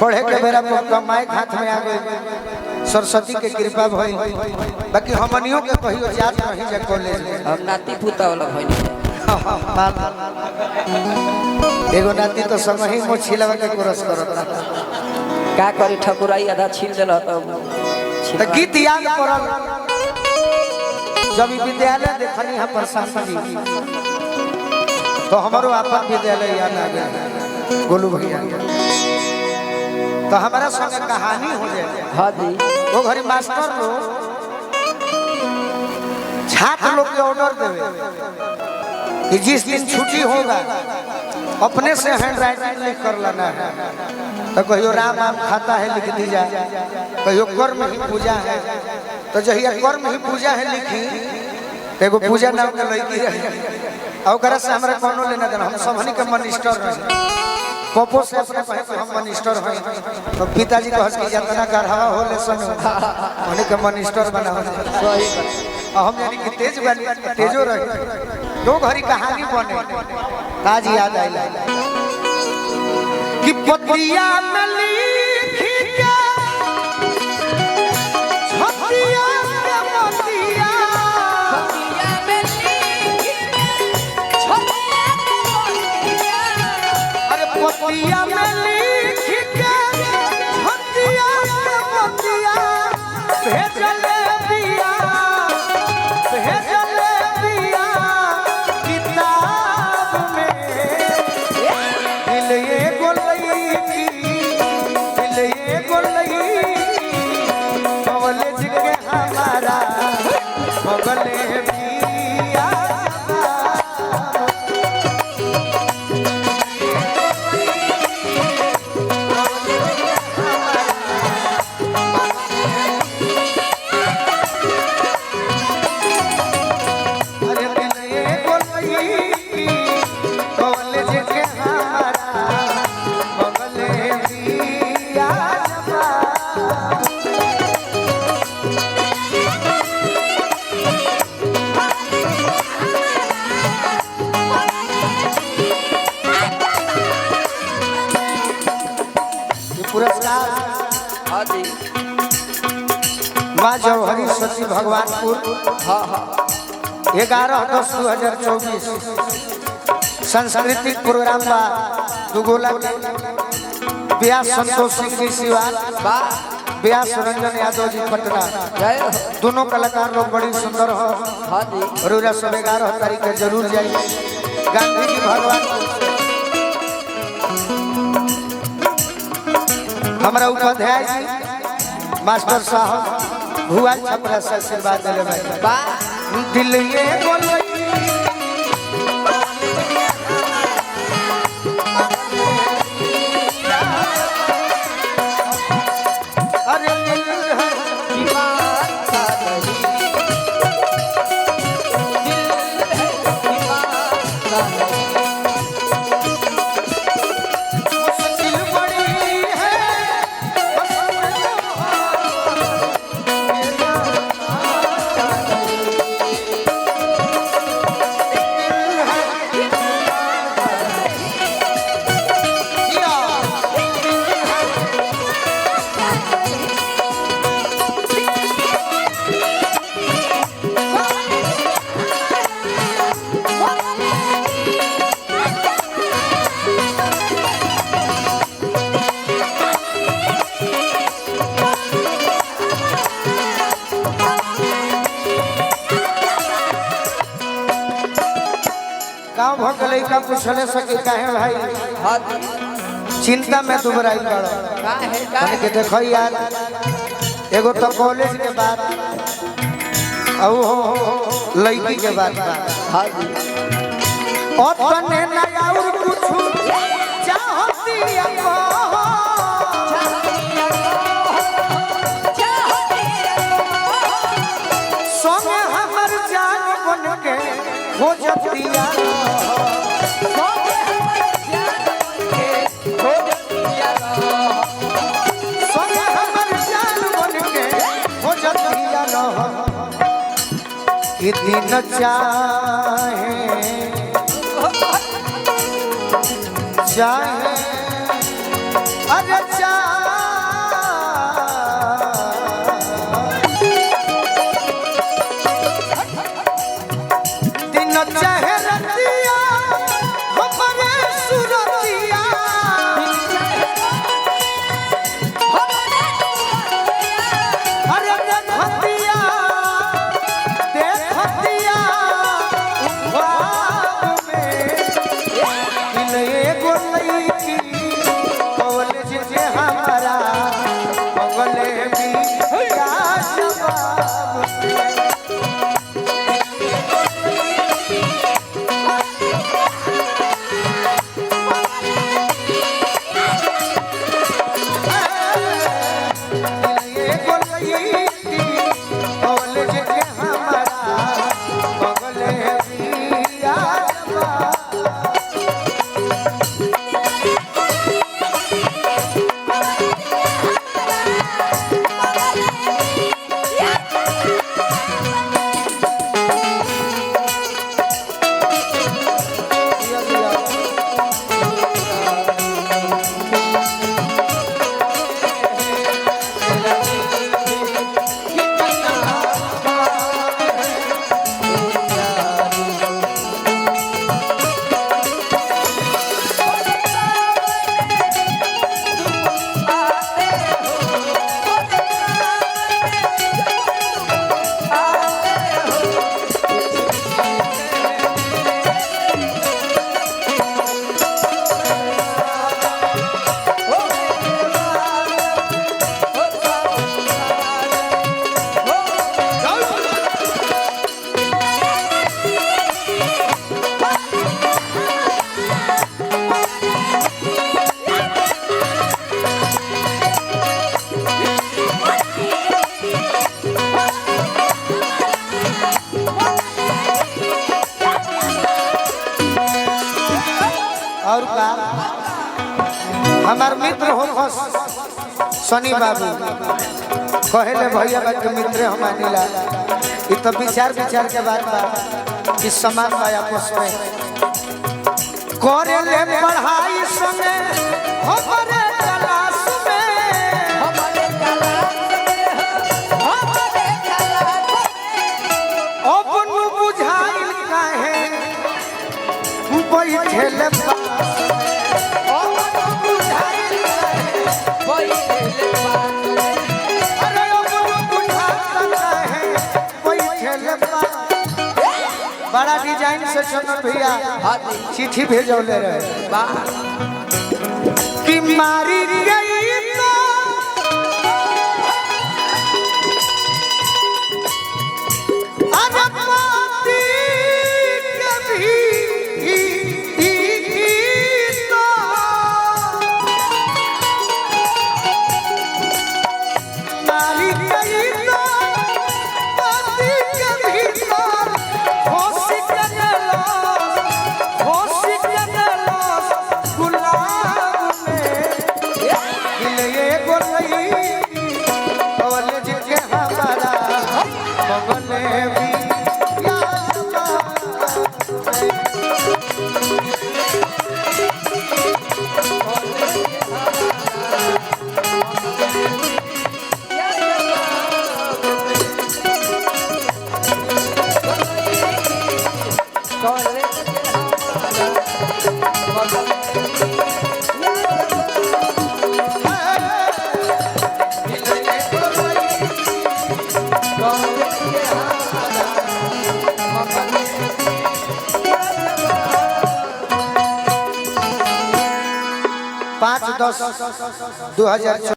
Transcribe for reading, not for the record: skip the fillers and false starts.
पढ़े के बेरा माइक हाथ में आ गए सरस्वती के कृपा भई बाकी हमनियों के कहियो जात नहीं जे कॉलेज हम नाती पुता वाला भई एगो नाती तो समय मो छिलवा के कोरस करता का करी ठकुराई आधा छीन देला त गीत याद करल जब विद्यालय देखनी है प्रशासन जी तो हमारो अपन विद्यालय याद आ गया गोलू भैया तो हमारा संग कहानी हो जाए। हां जी वो घरी मास्टर लोग छात्र लोग के ऑर्डर देवे कि जिस दिन छुट्टी होगा अपने से हैंड राइटिंग लिख कर लाना है। तो कहियो राम आम खाता है लिख दी जाए, कहियो कर्म ही पूजा है तो जहिया कर्म ही पूजा है लिखी एगो पूजा नाम के लड़की रहे और से हमारा कोनो लेना देना हम सब के मनिस्टर रहे पपो से अपने कहे कि हम मनिस्टर हैं तो पिताजी कहस कि जितना गढ़वा हो ले सन उन्हीं के मनिस्टर बनाओ सही हम यानी कि तेज बनी तेजो रहे दो घड़ी कहानी बने ताज याद आइला कि पतिया में लिखी के छतिया के मोतिया पतिया में लिखी के छतिया के मोतिया अरे पतिया में लिखी के छतिया के मोतिया भेजले दिया किताब में दिल ये गोलई कॉलेज के हमारा बगले बिया माँ जौहरी सती भगवानपुर 11/10/2024 सांस्कृतिक प्रोग्राम बा दुगोला व्यास संतोष सिंह जी सिवान व्यास रंजन यादव जी पटना दोनों कलाकार लोग बड़ी सुंदर हो और 11 तारीख के जरूर जाइए गांधी जी भगवानपुर हमारा उपाध्याय जी मास्टर साहब भुआ छपरा से आशीर्वाद दिले भाई दिल ये गोलई अरे दिल है दीवार का नहीं दिल है दीवार का नहीं मुश्किल बड़ी है गाँव भगले का पूछले सके काहे भाई चिंता में दुबराई पड़ो मैंने के देखो यार एगो तो कॉलेज के बाद औ लड़की के बाद और तने ना और कुछ चाहती सोने हमर जान बन के हो जतिया दिन चाहे चाहे अरे चाहे हमार मित्र हो सनी बाबू कहले भैया बा के मित्र हम अनिला ई तो विचार के बात बा कि समान बा आपस में करे ले पढ़ाई संगे हमारे क्लास में अपन बुझाइल काहे बैठल बड़ा डिजाइन से चंदन भैया चिट्ठी भेजौले रहे कि मारी गई तो अनपति कभी तो मारी गई तो पति कभी तो पाँच 10/2014